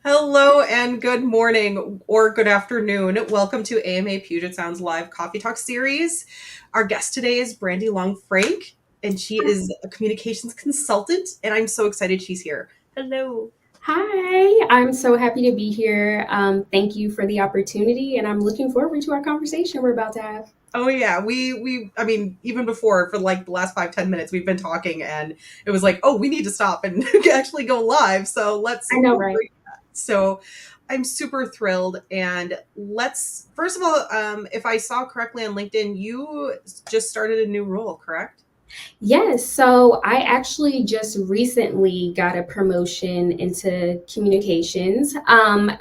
Hello and good morning or good afternoon. Welcome to AMA Puget Sound's live coffee talk series. Our guest today is Brandi Long-Frank, and she is a communications consultant, and I'm so excited she's here. Hello. Hi, I'm so happy to be here. Thank you for the opportunity, and I'm looking forward to our conversation we're about to have. Oh yeah, I mean, even before for like the last 5-10 minutes, we've been talking, and it was like, oh, we need to stop and actually go live. So let's I know, go right? break that. So I'm super thrilled, and let's first of all, if I saw correctly on LinkedIn, you just started a new role, correct? Yes, so I actually just recently got a promotion into communications.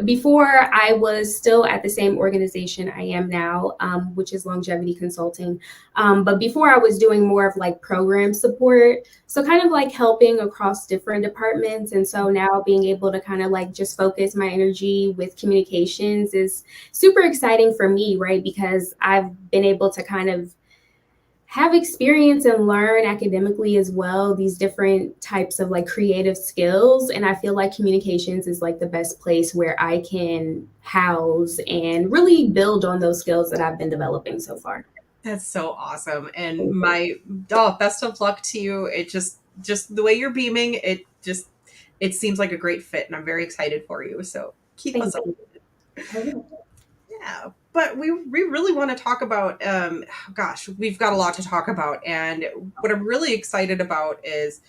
Before I was still at the same organization I am now, which is longevity consulting. But before I was doing more of like program support, so kind of like helping across different departments. And so now being able to kind of like just focus my energy with communications is super exciting for me, right? Because I've been able to kind of have experience and learn academically as well these different types of like creative skills, and I feel like communications is like the best place where I can house and really build on those skills that I've been developing so far. That's so awesome, and my best of luck to you. It just the way you're beaming, it seems like a great fit, and I'm very excited for you. So keep us Thank up. you. Yeah, but we really want to talk about gosh, we've got a lot to talk about, and what I'm really excited about is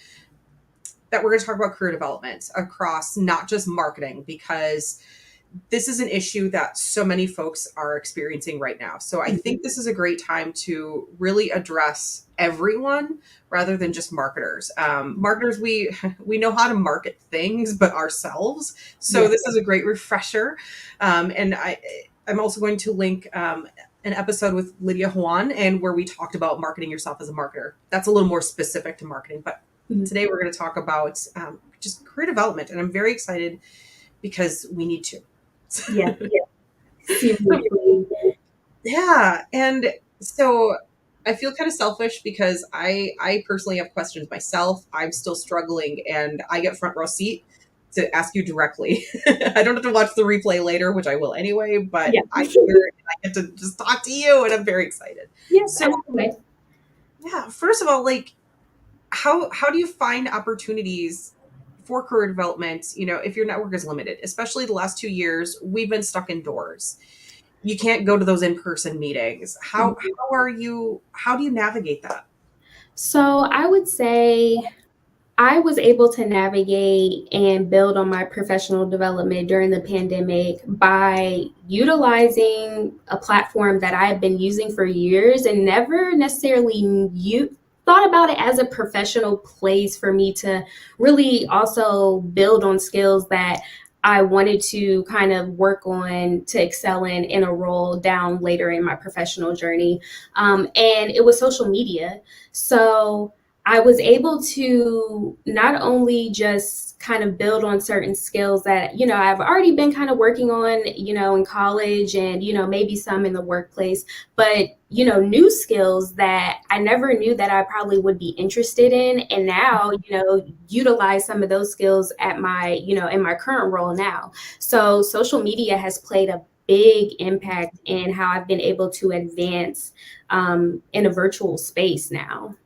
that we're going to talk about career development across not just marketing, because this is an issue that so many folks are experiencing right now. So I think this is a great time to really address everyone rather than just marketers. Marketers, we know how to market things, but ourselves. So Yes. this is a great refresher, and I'm also going to link an episode with Lydia Juan, and where we talked about marketing yourself as a marketer. That's a little more specific to marketing, but Mhm. today we're going to talk about just career development, and I'm very excited because we need to. Yeah. So, Seriously. yeah, and so I feel kind of selfish because I personally have questions myself. I'm still struggling, and I get front row seat to ask you directly. I don't have to watch the replay later, which I will anyway, but Yeah. I'm here and I get to just talk to you, and I'm very excited. Yes, So, absolutely. yeah, first of all, like how do you find opportunities for career development, if your network is limited, especially the last 2 years, we've been stuck indoors. You can't go to those in-person meetings. How do you navigate that? So I would say I was able to navigate and build on my professional development during the pandemic by utilizing a platform that I have been using for years and never necessarily thought about it as a professional place for me to really also build on skills that I wanted to kind of work on to excel in a role down later in my professional journey. And it was social media. So I was able to not only just kind of build on certain skills that, I've already been kind of working on, in college and, maybe some in the workplace, but, new skills that I never knew that I probably would be interested in. And now, utilize some of those skills at my, in my current role now. So social media has played a big impact in how I've been able to advance in a virtual space now.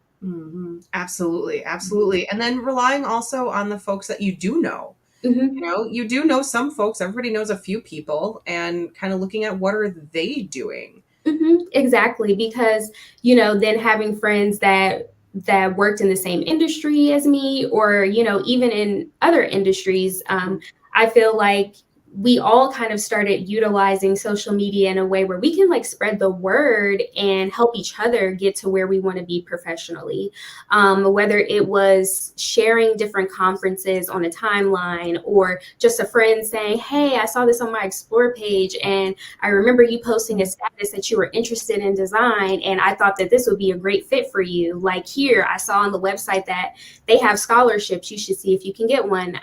Absolutely, absolutely. And then relying also on the folks that you do know. Mhm. You do know some folks, everybody knows a few people, and kind of looking at what are they doing. Exactly, because then having friends that worked in the same industry as me, or even in other industries, I feel like we all kind of started utilizing social media in a way where we can like spread the word and help each other get to where we want to be professionally. Whether it was sharing different conferences on a timeline, or just a friend saying, hey, I saw this on my explore page and I remember you posting a status that you were interested in design, and I thought that this would be a great fit for you. Like, here, I saw on the website that they have scholarships. You should see if you can get one.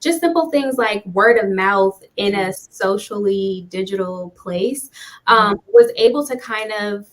Just simple things like word of mouth in a socially digital place was able to kind of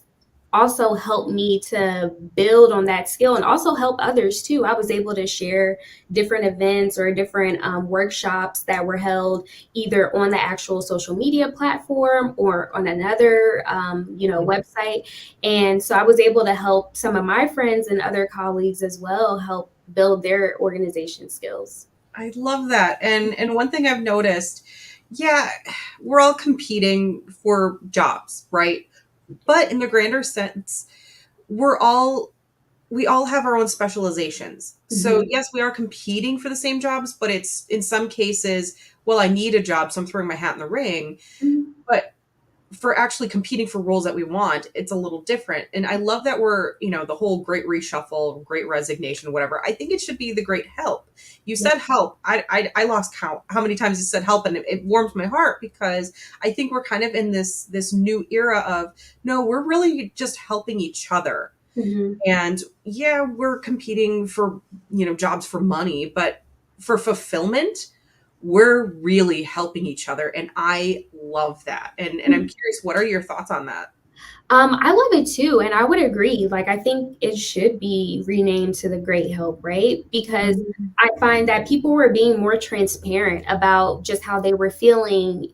also helped me to build on that skill and also help others too. I was able to share different events or different workshops that were held either on the actual social media platform or on another, website. And so I was able to help some of my friends and other colleagues as well help build their organization skills. I love that. And one thing I've noticed, yeah, we're all competing for jobs, right? But in the grander sense, we all have our own specializations. So Mm-hmm. yes, we are competing for the same jobs, but it's in some cases, well, I need a job, so I'm throwing my hat in the ring. But for actually competing for roles that we want, it's a little different. And I love that we're, the whole great reshuffle, great resignation, whatever. I think it should be the great help. You Yeah. said help. I lost count how many times you said help, and it warms my heart because I think we're kind of in this new era of no, we're really just helping each other. Mm-hmm. And yeah, we're competing for, jobs for money, but for fulfillment, we're really helping each other. And I love that. And I'm curious, what are your thoughts on that? I love it too, and I would agree. Like, I think it should be renamed to the Great Help, right? Because Mhm. I find that people were being more transparent about just how they were feeling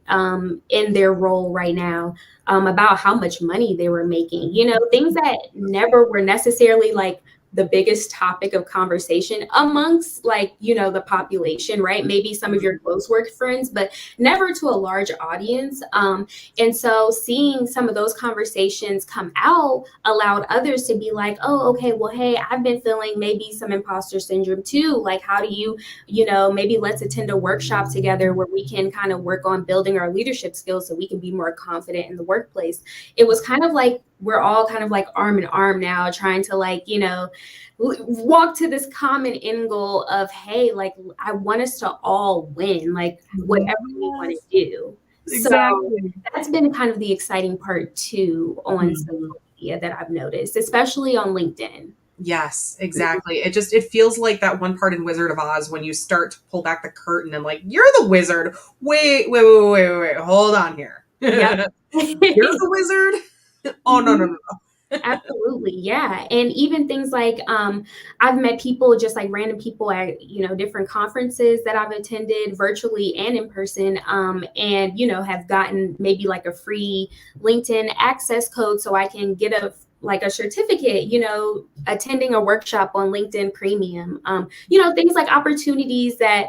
in their role right now, about how much money they were making. Things that never were necessarily like the biggest topic of conversation amongst the population, right? Maybe some of your close work friends, but never to a large audience. And so seeing some of those conversations come out allowed others to be like, oh, okay, well, hey, I've been feeling maybe some imposter syndrome too. Like, how do you, maybe let's attend a workshop together where we can kind of work on building our leadership skills so we can be more confident in the workplace. It was kind of like we're all kind of like arm in arm now, trying to walk to this common end goal of, hey, like, I want us to all win, like whatever we want Yes, to do. So exactly. that's been kind of the exciting part too on Mhm. social media that I've noticed, especially on LinkedIn. Yes, exactly. It feels like that one part in Wizard of Oz when you start to pull back the curtain and like, you're the wizard. Wait. Hold on here. Yep. You're the wizard? Oh no, no, Mhm. no, no. Absolutely, yeah. And even things like I've met people, just like random people at different conferences that I've attended virtually and in person, and have gotten maybe like a free LinkedIn access code so I can get a certificate, attending a workshop on LinkedIn Premium. Things like opportunities that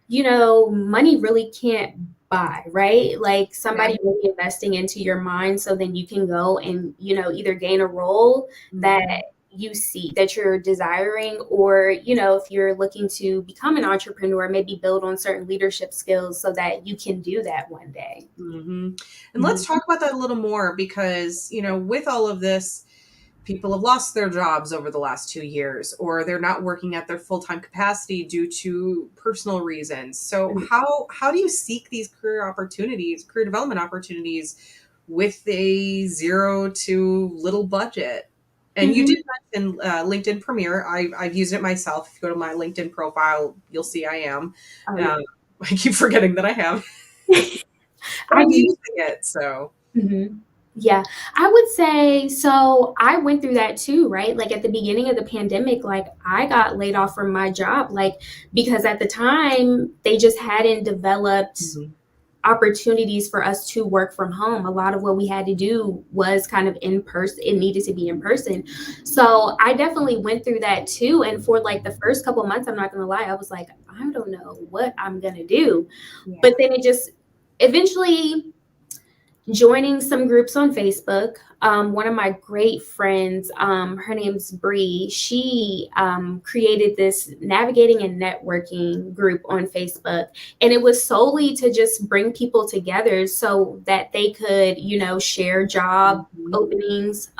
money really can't buy, right? Like somebody Right. really investing into your mind so then you can go and, either gain a role that Mhm. you see that you're desiring, or, if you're looking to become an entrepreneur, maybe build on certain leadership skills so that you can do that one day. Mhm. And let's Mhm. talk about that a little more because, with all of this, people have lost their jobs over the last 2 years, or they're not working at their full-time capacity due to personal reasons. So how do you seek these career development opportunities with a zero to little budget? And you Mhm. did mention LinkedIn Premier. I've used it myself. If you go to my LinkedIn profile, you'll see I am. Oh, Um, I keep forgetting that I have, yeah. but I I'm use. using it. So. Mhm. Yeah, I would say so. I went through that too, right? Like at the beginning of the pandemic, like I got laid off from my job, like because at the time they just hadn't developed Mhm. opportunities for us to work from home. A lot of what we had to do was kind of in person. It needed to be in person. So I definitely went through that too. And for like the first couple months, I'm not going to lie, I was like, I don't know what I'm going to do. But Yeah. then it just eventually joining some groups on Facebook. One of my great friends, her name's Bree. She created this navigating and networking group on Facebook, and it was solely to just bring people together so that they could, share job Mhm. openings,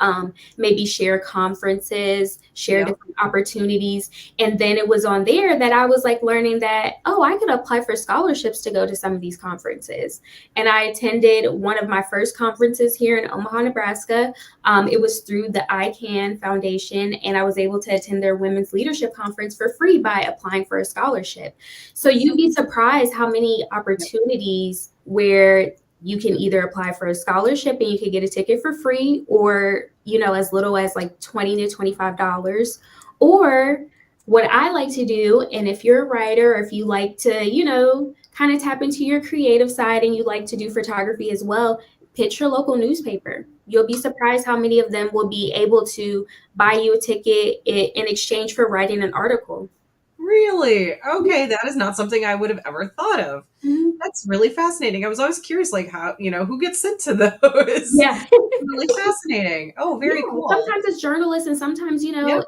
maybe share conferences, share Yep. different opportunities. And then it was on there that I was like learning that, oh, I could apply for scholarships to go to some of these conferences. And I attended one of my first conferences here in Omaha, Nebraska. It was through the ICANN Foundation, and I was able to attend their Women's Leadership Conference for free by applying for a scholarship. So you'd be surprised how many Yep. opportunities where you can either apply for a scholarship and you could get a ticket for free, or as little as like $20 to $25. Or what I like to do, and if you're a writer, or if you like to, kind of tap into your creative side and you like to do photography as well, pitch your local newspaper. You'll be surprised how many of them will be able to buy you a ticket in exchange for writing an article. Really? Okay, that is not something I would have ever thought of. Mhm. That's really fascinating. I was always curious, like how, who gets sent to those? Yeah. Really fascinating. Oh, Yeah, very cool. sometimes it's journalists, and sometimes Yep.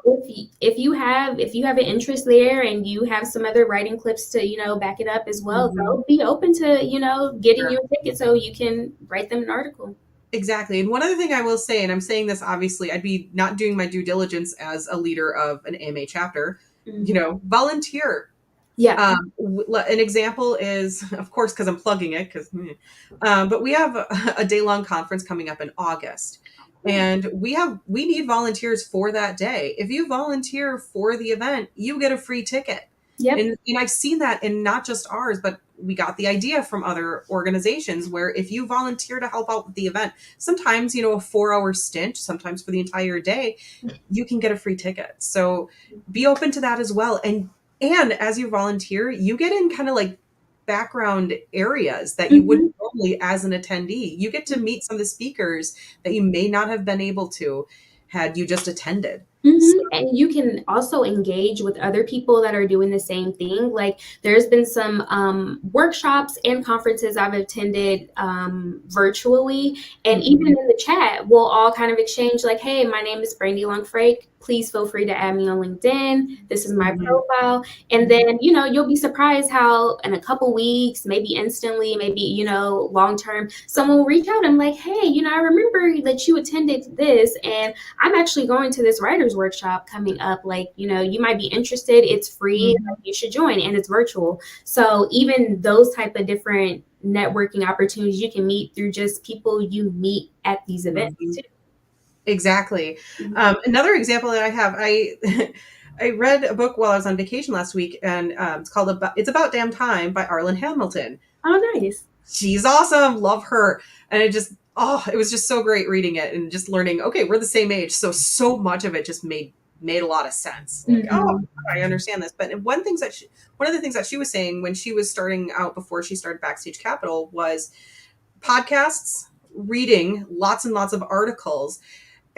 if you have an interest there and you have some other writing clips to back it up as well, Mhm. they'll be open to getting Sure. you a ticket so you can write them an article. Exactly. And one other thing I will say, and I'm saying this obviously, I'd be not doing my due diligence as a leader of an AMA chapter, Mhm. volunteer. Yeah. An example is, of course, because I'm plugging it, but we have a day-long conference coming up in August, and we need volunteers for that day. If you volunteer for the event, you get a free ticket, Yep. and I've seen that in not just ours, but we got the idea from other organizations where if you volunteer to help out with the event, sometimes a 4-hour stint, sometimes for the entire day, you can get a free ticket. So be open to that as well. And as you volunteer, you get in kind of like background areas that you Mhm. wouldn't normally as an attendee. You get to meet some of the speakers that you may not have been able to had you just attended. So, And you can also engage with other people that are doing the same thing. Like there's been some workshops and conferences I've attended virtually, and even mhm, in the chat, we'll all kind of exchange like, "Hey, my name is Brandi Long-Frank. Please feel free to add me on LinkedIn. This is my mhm, profile." And then you'll be surprised how in a couple weeks, maybe instantly, maybe long term, someone will reach out and like, "Hey, I remember that you attended this, and I'm actually going to this writer's workshop coming up. Like, you might be interested. It's free. mhm, Like, you should join, and it's virtual." So even those type of different networking opportunities you can meet through just people you meet at these events mhm. too. Exactly. Mhm. Another example that I have, I I read a book while I was on vacation last week, and It's About Damn Time by Arlen Hamilton. Oh, nice. She's awesome. Love her. And it was just so great reading it and just learning, okay, we're the same age. So much of it just made a lot of sense. Like, oh, Mhm. I understand this. But one of the things that she was saying when she was starting out before she started Backstage Capital was podcasts, reading lots and lots of articles,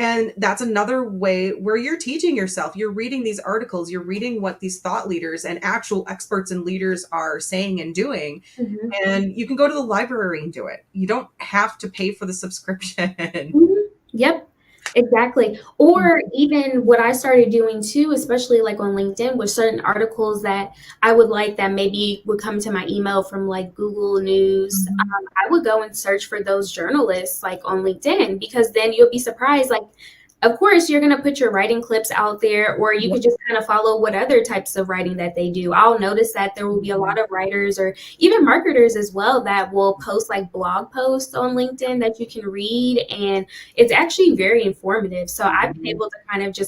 and that's another way where you're teaching yourself. You're reading these articles, you're reading what these thought leaders and actual experts and leaders are saying and doing. Mhm. And you can go to the library and do it. You don't have to pay for the subscription. Mhm. Yep, exactly. Or even what I started doing too, especially like on LinkedIn, with certain articles that I would like that maybe would come to my email from like Google News. Mhm. I would go and search for those journalists like on LinkedIn, because then you'll be surprised. Like, of course, you're going to put your writing clips out there, or you Yep. could just kind of follow what other types of writing that they do. I'll notice that there will be a lot of writers or even marketers as well that will post like blog posts on LinkedIn that you can read, and it's actually very informative. So I've been Mhm. able to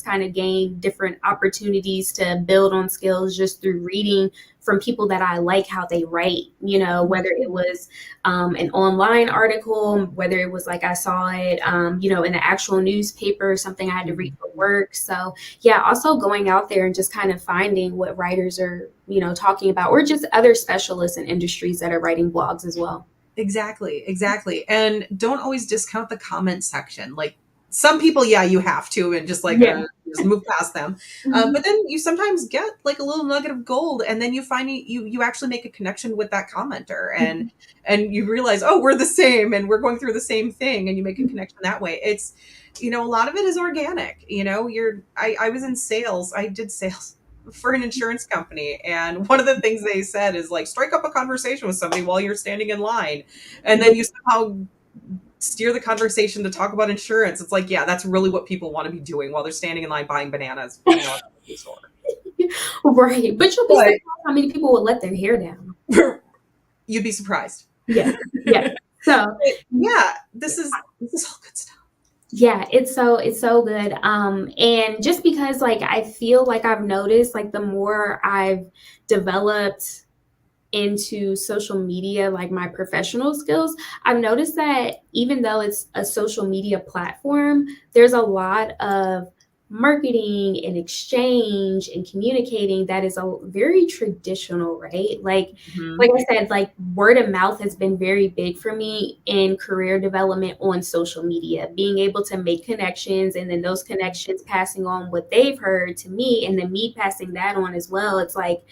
kind of gain different opportunities to build on skills just through reading from people that I like how they write, whether it was an online article, whether it was like I saw it, in the actual newspaper, something I had to read Mhm. for work. So yeah, also going out there and just kind of finding what writers are, talking about, or just other specialists in industries that are writing blogs as well. Exactly, exactly. And don't always discount the comment section. Like some people, yeah, you have to, and Yeah. just move past them. Mhm. But then you sometimes get like a little nugget of gold, and then you find you actually make a connection with that commenter, Mhm. and you realize, oh, we're the same, and we're going through the same thing, and you make a Mhm. connection that way. It's a lot of it is organic. I was in sales. I did sales for an insurance company, and one of the things they said is like strike up a conversation with somebody while you're standing in line, and then you somehow steer the conversation to talk about insurance. It's like, yeah, that's really what people want to be doing while they're standing in line buying bananas, at the grocery store. Right. But you'll be But surprised how many people will let their hair down. you'd be surprised. Yeah. Yeah. So But yeah, this is all good stuff. yeah, it's so good. And just because like I feel like I've noticed like the more I've developed into social media, like my professional skills, I've noticed that even though it's a social media platform, there's a lot of marketing and exchange and communicating that is a very traditional, right? Like I said, like word of mouth has been very big for me in career development on social media, being able to make connections and then those connections passing on what they've heard to me and then me passing that on as well. It's like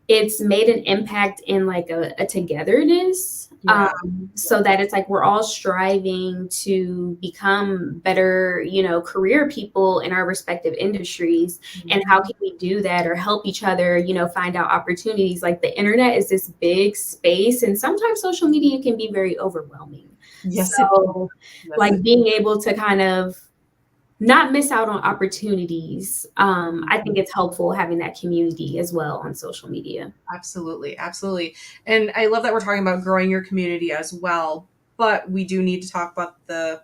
it's made an impact in like a togetherness, Yeah. so that it's like we're all striving to become better, career people in our respective industries. And how can we do that or help each other, find out opportunities? Like the internet is this big space, and sometimes social media can be very overwhelming. Yes, it is. So, Yes, like it being able to kind of not miss out on opportunities. I think it's helpful having that community as well on social media. absolutely, absolutely. And I love that we're talking about growing your community as well, but we do need to talk about the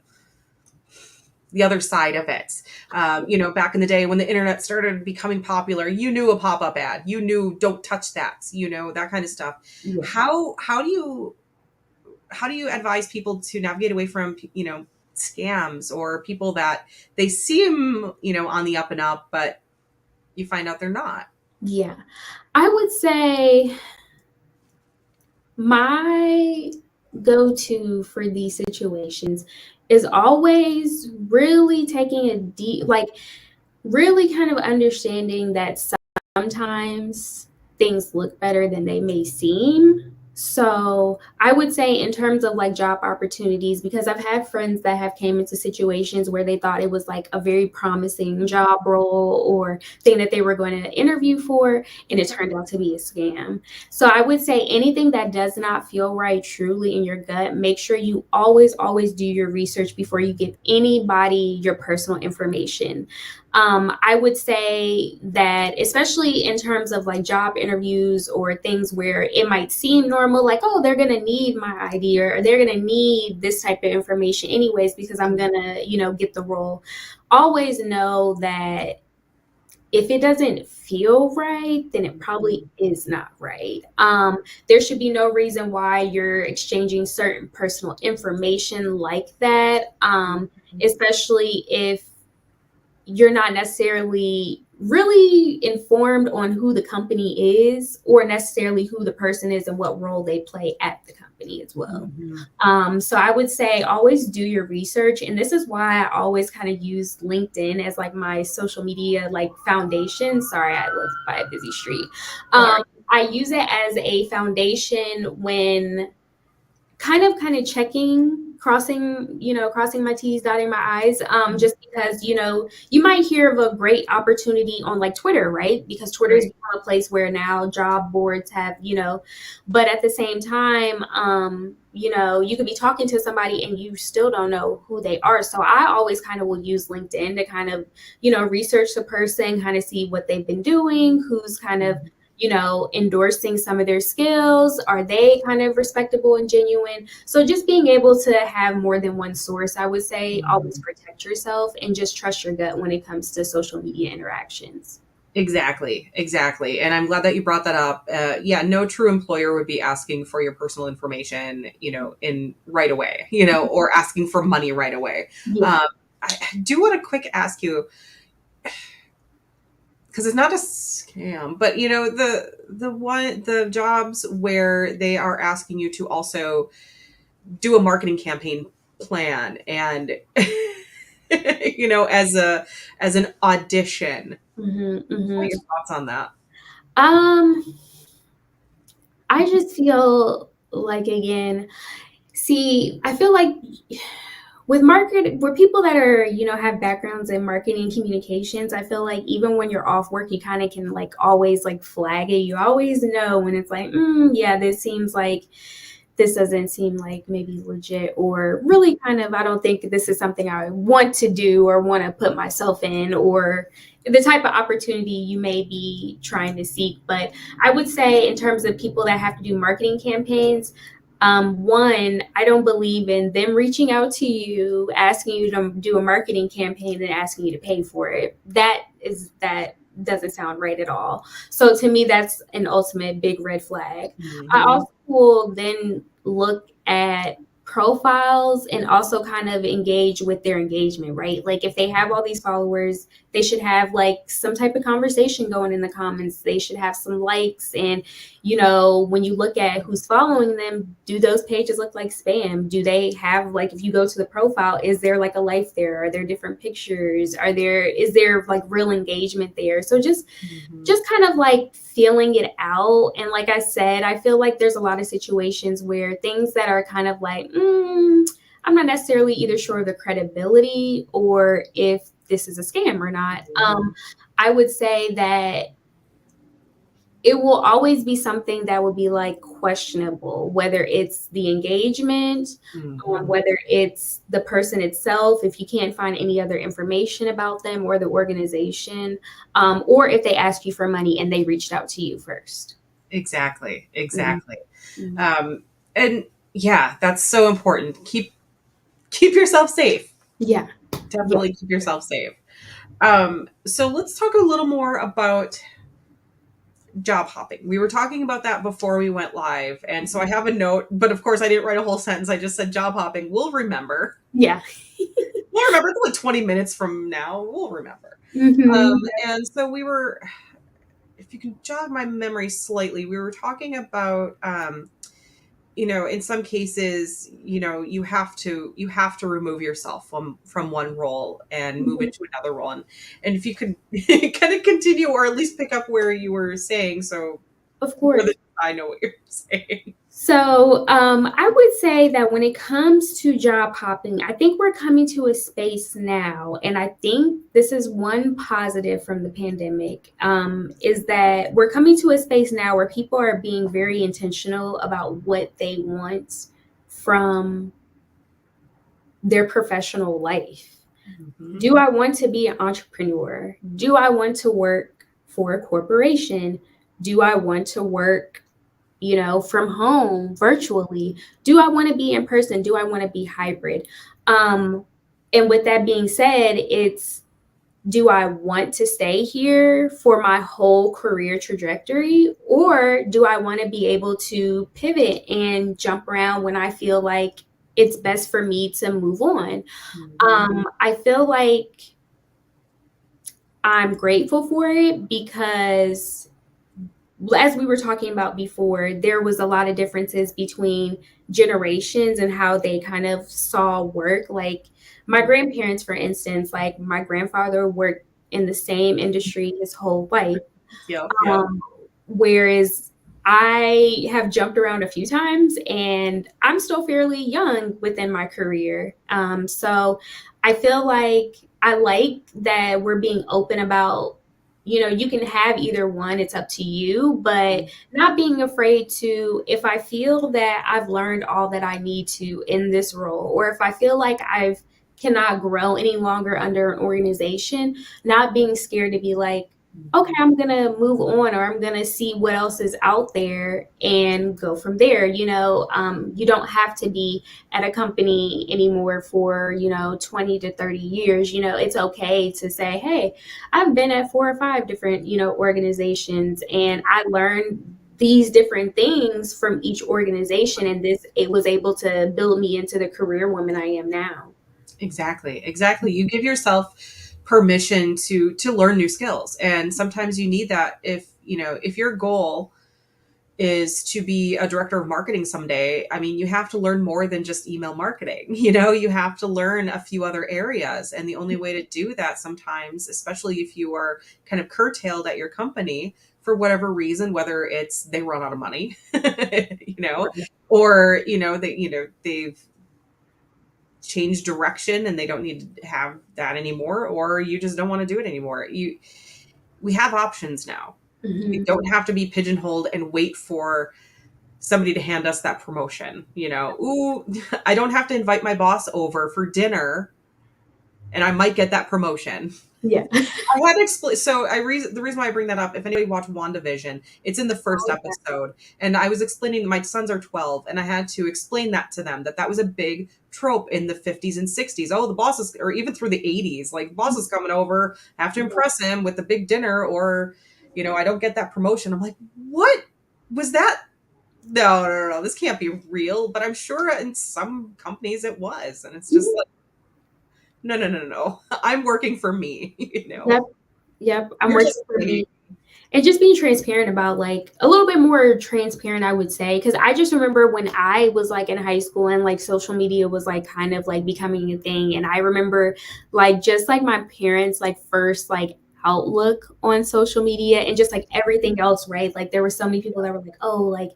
other side of it. Back in the day when the internet started becoming popular, you knew a pop-up ad, you knew don't touch that, that kind of stuff. Yeah. How do you advise people to navigate away from scams or people that they seem on the up and up, but you find out they're not? Yeah. I would say my go-to for these situations is always really taking a deep, like really kind of understanding that sometimes things look better than they may seem. So I would say in terms of like job opportunities, because I've had friends that have came into situations where they thought it was like a very promising job role or thing that they were going to interview for, and it turned out to be a scam. So I would say anything that does not feel right truly in your gut, make sure you always, always do your research before you give anybody your personal information. I would say that, especially in terms of like job interviews or things where it might seem normal, like, oh, they're going to need my ID or they're going to need this type of information anyways, because I'm going to, get the role. Always know that if it doesn't feel right, then it probably is not right. There should be no reason why you're exchanging certain personal information like that, especially if you're not necessarily really informed on who the company is or necessarily who the person is and what role they play at the company as well. So I would say always do your research. And this is why I always kind of use LinkedIn as like my social media like foundation. Sorry, I live by a busy street. I use it as a foundation when kind of checking, crossing my T's, dotting my I's, just because, you might hear of a great opportunity on like Twitter, right? Because Twitter is a place where now job boards have, but at the same time, you could be talking to somebody and you still don't know who they are. So I always kind of will use LinkedIn to kind of, research the person, kind of see what they've been doing, who's kind of, endorsing some of their skills. Are they kind of respectable and genuine? So just being able to have more than one source, I would say always protect yourself and just trust your gut when it comes to social media interactions. Exactly. And I'm glad that you brought that up. Yeah, no true employer would be asking for your personal information, in right away, or asking for money right away. Yeah. I do want to quick ask you, because it's not a scam, but the jobs where they are asking you to also do a marketing campaign plan and as an audition. What are your thoughts on that? I just feel like, again, I feel like with people that are, have backgrounds in marketing communications, I feel like even when you're off work, you kind of can like always like flag it. You always know when it's like, yeah, this doesn't seem like maybe legit, or really kind of, I don't think this is something I want to do or want to put myself in, or the type of opportunity you may be trying to seek. But I would say in terms of people that have to do marketing campaigns, one, I don't believe in them reaching out to you, asking you to do a marketing campaign and asking you to pay for it. That doesn't sound right at all. So to me, that's an ultimate big red flag. I Mm-hmm. also will then look at profiles and also kind of engage with their engagement, right? Like if they have all these followers, they should have like some type of conversation going in the comments. They should have some likes. And, when you look at who's following them, do those pages look like spam? Do they have, like, if you go to the profile, is there like a life there? Are there different pictures? Is there like real engagement there? So Mm-hmm. just kind of like feeling it out. And like I said, I feel like there's a lot of situations where things that are kind of like, I'm not necessarily either sure of the credibility or if this is a scam or not. I would say that it will always be something that will be like questionable, whether it's the engagement, Mm-hmm. whether it's the person itself, if you can't find any other information about them or the organization, or if they ask you for money and they reached out to you first. Exactly. Mhm. Exactly. Mhm. And yeah, that's so important. Keep yourself safe. Yeah. Yeah. Definitely keep yourself safe. So let's talk a little more about job hopping. We were talking about that before we went live. And so I have a note, but of course I didn't write a whole sentence. I just said job hopping. We'll remember. Yeah. We'll remember. It's like 20 minutes from now. We'll remember. Hmm. And so we were, if you can jog my memory slightly, we were talking about in some cases, you have to remove yourself from one role and move into another role. And if you could kind of continue or at least pick up where you were saying, so Of more than course. I know what you're saying. So I would say that when it comes to job hopping, I think we're coming to a space now, and I think this is one positive from the pandemic, is that we're coming to a space now where people are being very intentional about what they want from their professional life. Mm-hmm. Do I want to be an entrepreneur? Do I want to work for a corporation? Do I want to work from home virtually? Do I want to be in person? Do I want to be hybrid? Um, and with that being said, it's, do I want to stay here for my whole career trajectory? Or do I want to be able to pivot and jump around when I feel like it's best for me to move on? Mm-hmm. I feel like I'm grateful for it because, as we were talking about before, there was a lot of differences between generations and how they kind of saw work. Like my grandparents, for instance, like my grandfather worked in the same industry his whole life. Yep. Yep. Um, Whereas I have jumped around a few times and I'm still fairly young within my career. So I feel like I like that we're being open about, you can have either one, it's up to you, but not being afraid to, if I feel that I've learned all that I need to in this role, or if I feel like I've cannot grow any longer under an organization, not being scared to be like, okay, I'm gonna move on, or I'm gonna see what else is out there and go from there. You don't have to be at a company anymore for 20 to 30 years. It's okay to say, hey, I've been at 4 or 5 different organizations, and I learned these different things from each organization, and it was able to build me into the career woman I am now. Exactly. Exactly. You give yourself permission to learn new skills, and sometimes you need that. If your goal is to be a director of marketing someday, I mean, you have to learn more than just email marketing. You have to learn a few other areas. And the only way to do that sometimes, especially if you are kind of curtailed at your company for whatever reason, whether it's they run out of money, you know, or, they've changed direction and they don't need to have that anymore, or you just don't want to do it anymore. We have options now. We Mhm. don't have to be pigeonholed and wait for somebody to hand us that promotion. Ooh, I don't have to invite my boss over for dinner and I might get that promotion. Yeah. I had to explain. So the reason why I bring that up, if anybody watched WandaVision, it's in the first Oh, yeah. episode, and I was explaining. My sons are 12, and I had to explain that to them that was a big trope in the 50s and 60s. Oh, the boss is, or even through the 80s, like boss is coming over, I have to impress him with the big dinner, or I don't get that promotion. I'm like, what was that? No, no, no, no, this can't be real. But I'm sure in some companies it was, and it's just Mhm. like, no, no, no, no, no. I'm working for me. Yep. Yep. I'm You're working just for paying. me. And just being transparent about like a little bit more transparent, I would say, because I just remember when I was like in high school and like social media was like kind of like becoming a thing. And I remember like just like my parents like first like outlook on social media and just like everything else, right? Like there were so many people that were like, oh, like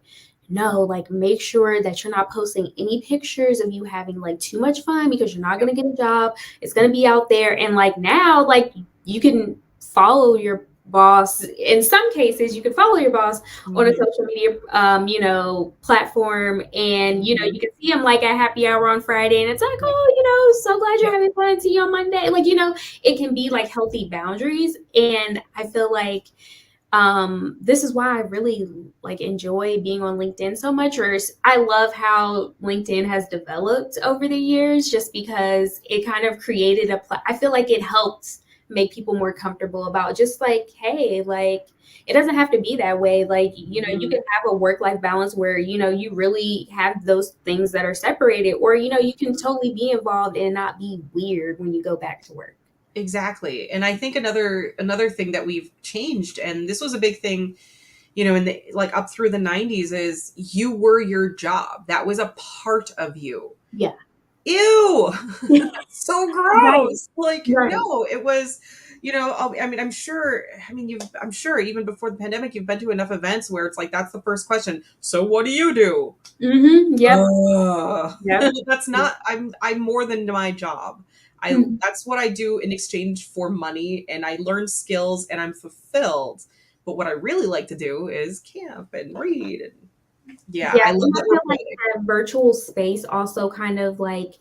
no, like make sure that you're not posting any pictures of you having like too much fun because you're not going to get a job. It's going to be out there. And like now, like you can follow your boss. In some cases, you can follow your boss on a Mhm, social media, platform, and mhm. you can see them like at happy hour on Friday, and it's like, oh, so glad you're Yep. having fun. See you on Monday. Like, it can be like healthy boundaries, and I feel like this is why I really like enjoy being on LinkedIn so much, or I love how LinkedIn has developed over the years just because it kind of created I feel like it helped make people more comfortable about just like, hey, like it doesn't have to be that way. Like, you Mhm. can have a work-life balance where, you really have those things that are separated, or, you can totally be involved and not be weird when you go back to work. Exactly. And I think another thing that we've changed, and this was a big thing, in the like up through the 90s, is you were your job. That was a part of you. Yeah. Ew. So Right. gross. Like, Right. no, it was, I mean, I'm sure even before the pandemic, you've been to enough events where it's like, that's the first question. So what do you do? Yep. Ugh. Yep. That's not, I'm more than my job. Mhm. That's what I do in exchange for money, and I learn skills and I'm fulfilled. But what I really like to do is camp and read, and yeah, Yeah, I love and I that we're feel like playing. that virtual space also kind of like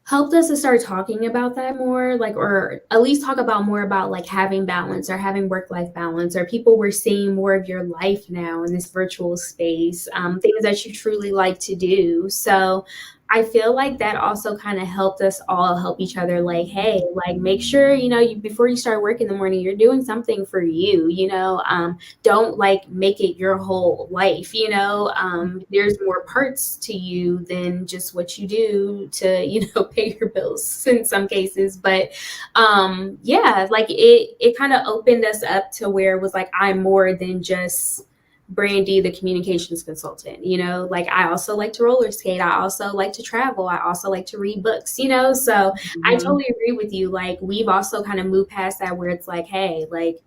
helped us to start talking about that more, like, or at least talk about more about like having balance or having work-life balance, or people were seeing more of your life now in this virtual space, things that you truly like to do. So I feel like that also kind of helped us all help each other. Like, hey, like make sure, before you start work in the morning, you're doing something for you, don't like make it your whole life, there's more parts to you than just what you do to pay your bills in some cases. But yeah, like it kind of opened us up to where it was like I'm more than just Brandi, the communications consultant. Like I also like to roller skate, I also like to travel, I also like to read books, so I Mhm. totally agree with you. Like we've also kind of moved past that where it's like, hey, like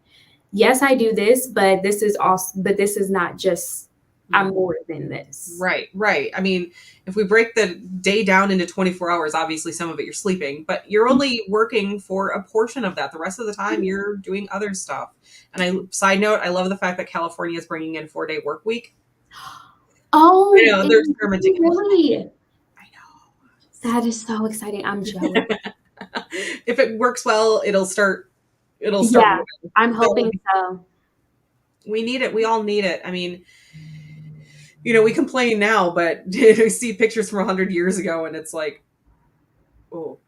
yes, I do this, but this is not just, I'm more than this. Right, right. I mean, if we break the day down into 24 hours, obviously some of it you're sleeping, but you're only working for a portion of that. The rest of the time you're doing other stuff. And side note, I love the fact that California is bringing in 4-day work week. I Oh, know they're and experimenting. really? I That is so exciting. I'm jealous. know. If it works well, it'll start Yeah, moving. I'm So hoping so. we need it. We all need it. I mean, we complain now, but we see pictures from 100 years ago and it's like, oh,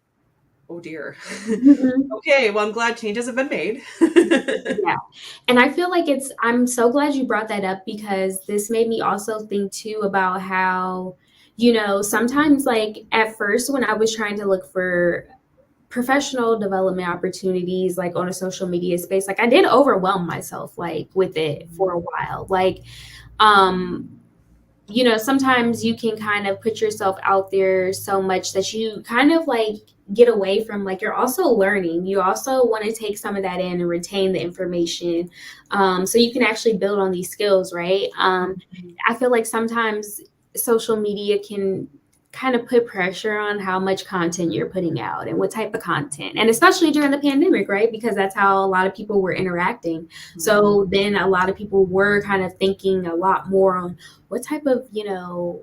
oh dear. Mhm. Okay, well, I'm glad changes have been made. Yeah. And I feel like I'm so glad you brought that up because this made me also think too about how, sometimes like at first when I was trying to look for professional development opportunities like on a social media space, like I did overwhelm myself like with it for a while. Like um sometimes you can kind of put yourself out there so much that you kind of like get away from like you're also learning. You also want to take some of that in and retain the information, so you can actually build on these skills, right? I feel like sometimes social media can kind of put pressure on how much content you're putting out and what type of content. And especially during the pandemic, right? Because that's how a lot of people were interacting. So then a lot of people were kind of thinking a lot more on what type of,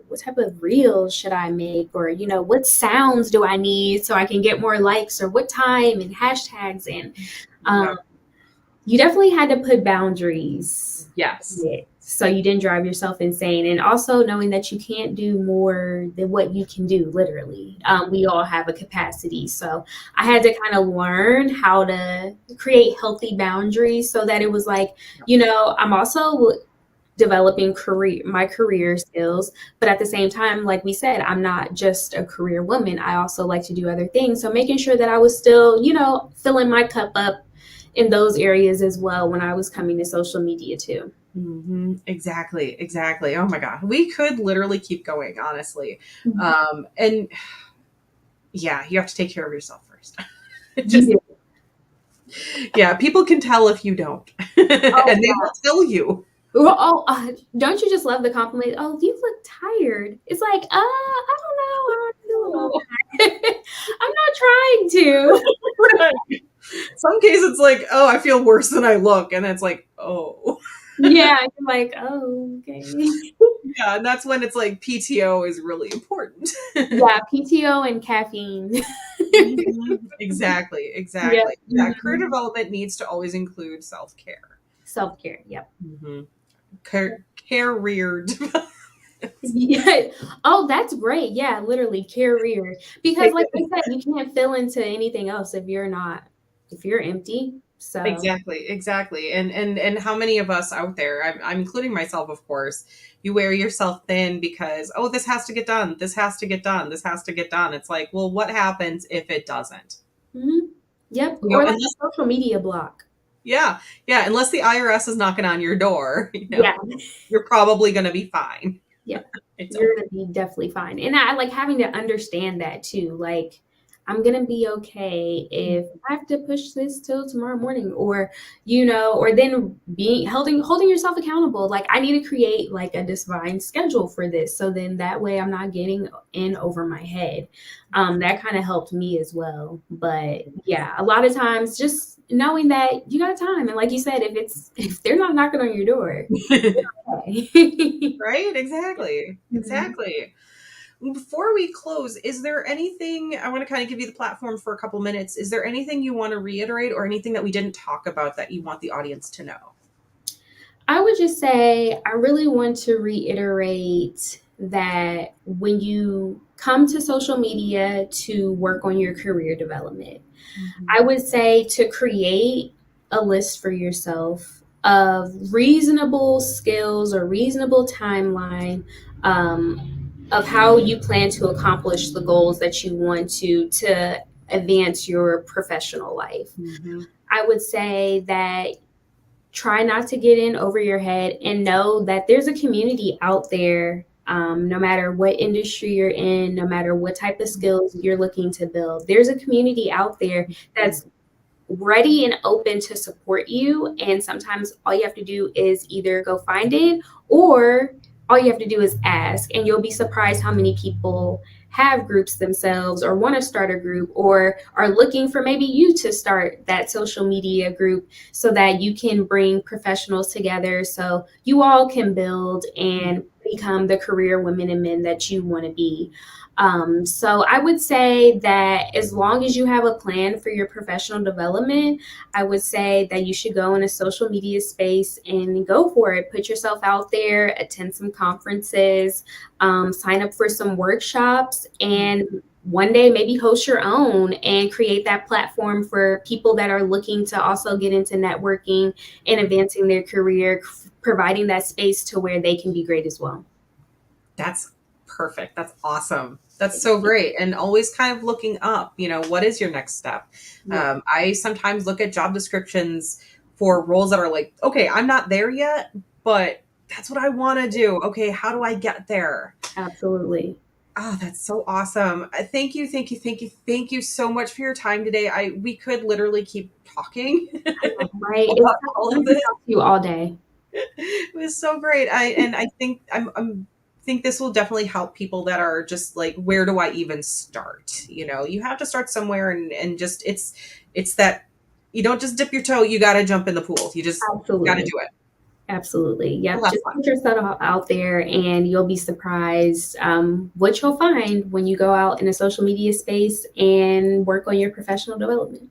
what type of reels should I make? Or, what sounds do I need so I can get more likes, or what time and hashtags. And Yeah. you definitely had to put boundaries. Yes. So you didn't drive yourself insane. And also knowing that you can't do more than what you can do, literally. We all have a capacity. So I had to kind of learn how to create healthy boundaries so that it was like, I'm also developing my career skills, but at the same time, like we said, I'm not just a career woman. I also like to do other things. So making sure that I was still, filling my cup up in those areas as well when I was coming to social media too. Exactly. Oh my God. We could literally keep going, honestly. And yeah, you have to take care of yourself first. Yeah, people can tell if you don't. And they will tell you. Don't you just love the compliment? Oh, you look tired. It's like, I don't know how I feel about that. I'm not trying to. Right. Some cases it's like, oh, I feel worse than I look. And it's like, oh. Yeah, I'm like, oh, okay. Yeah, and that's when it's like PTO is really important. Yeah, PTO and caffeine. Exactly. Yeah, career development needs to always include self-care. Self-care, yep. Career development. Yeah. Oh, that's great. Yeah, literally career. Because like I said, you can't fill into anything else if you're empty. So Exactly. And how many of us out there, I'm including myself, of course, you wear yourself thin because, oh, this has to get done. This has to get done. This has to get done. It's like, well, what happens if it doesn't? Yep. Or like a social media block. Yeah. Unless the IRS is knocking on your door, Yeah. you're probably going to be fine. Yeah. You're going to be definitely fine. And I like having to understand that too. Like, I'm going to be okay if I have to push this till tomorrow morning, or, or then holding yourself accountable. Like, I need to create like a defined schedule for this. So then that way I'm not getting in over my head. That kind of helped me as well. But yeah, a lot of times just knowing that you got time. And like you said, if they're not knocking on your door, okay. Right? Exactly. Before we close, is there anything, I want to kind of give you the platform for a couple minutes. Is there anything you want to reiterate or anything that we didn't talk about that you want the audience to know? I would just say I really want to reiterate that when you come to social media to work on your career development, I would say to create a list for yourself of reasonable skills or reasonable timeline of how you plan to accomplish the goals that you want to advance your professional life. I would say that try not to get in over your head and know that there's a community out there, no matter what industry you're in, no matter what type of skills you're looking to build. There's a community out there that's ready and open to support you. And sometimes all you have to do is either go find it, or all you have to do is ask. And you'll be surprised how many people have groups themselves or want to start a group or are looking for maybe you to start that social media group so that you can bring professionals together so you all can build and become the career women and men that you want to be. So I would say that as long as you have a plan for your professional development, I would say that you should go in a social media space and go for it. Put yourself out there, attend some conferences, sign up for some workshops, and one day maybe host your own and create that platform for people that are looking to also get into networking and advancing their career, providing that space to where they can be great as well. That's perfect. That's awesome. That's so great. And always kind of looking up, what is your next step? Yeah. I sometimes look at job descriptions for roles that are like, okay, I'm not there yet, but that's what I want to do. Okay, how do I get there? Absolutely. Oh, that's so awesome. Thank you so much for your time today. We could literally keep talking. Right. It's all of this. You all day. It was so great. I think I'm think this will definitely help people that are just like, where do I even start? You have to start somewhere, and just it's that you don't just dip your toe, you got to jump in the pool. You just got to Absolutely. do it. Absolutely. We'll Yep. have Just fun. put yourself out there and you'll be surprised what you'll find when you go out in a social media space and work on your professional development.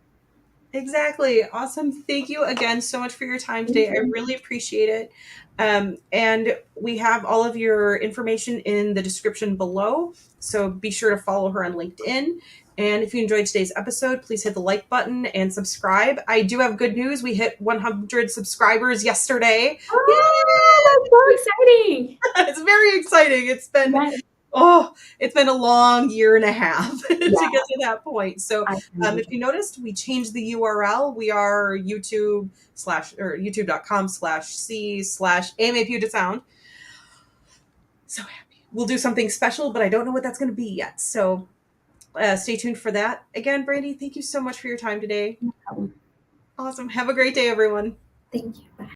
Exactly. Awesome. Thank you again so much for your time Thank today. I you. really appreciate it. And we have all of your information in the description below. So be sure to follow her on LinkedIn. And if you enjoyed today's episode, please hit the like button and subscribe. I do have good news. We hit 100 subscribers yesterday. Oh, that's so exciting. Yeah, it's very exciting. Yes. It's been a long year and a half to get Yeah, to that point. So I can if imagine. you noticed, we changed the URL. We are youtube.com/c/AMA Puget Sound. So happy. We'll do something special, but I don't know what that's going to be yet. So stay tuned for that. Again, Brandi, thank you so much for your time today. No problem. Awesome. Have a great day, everyone. Thank you.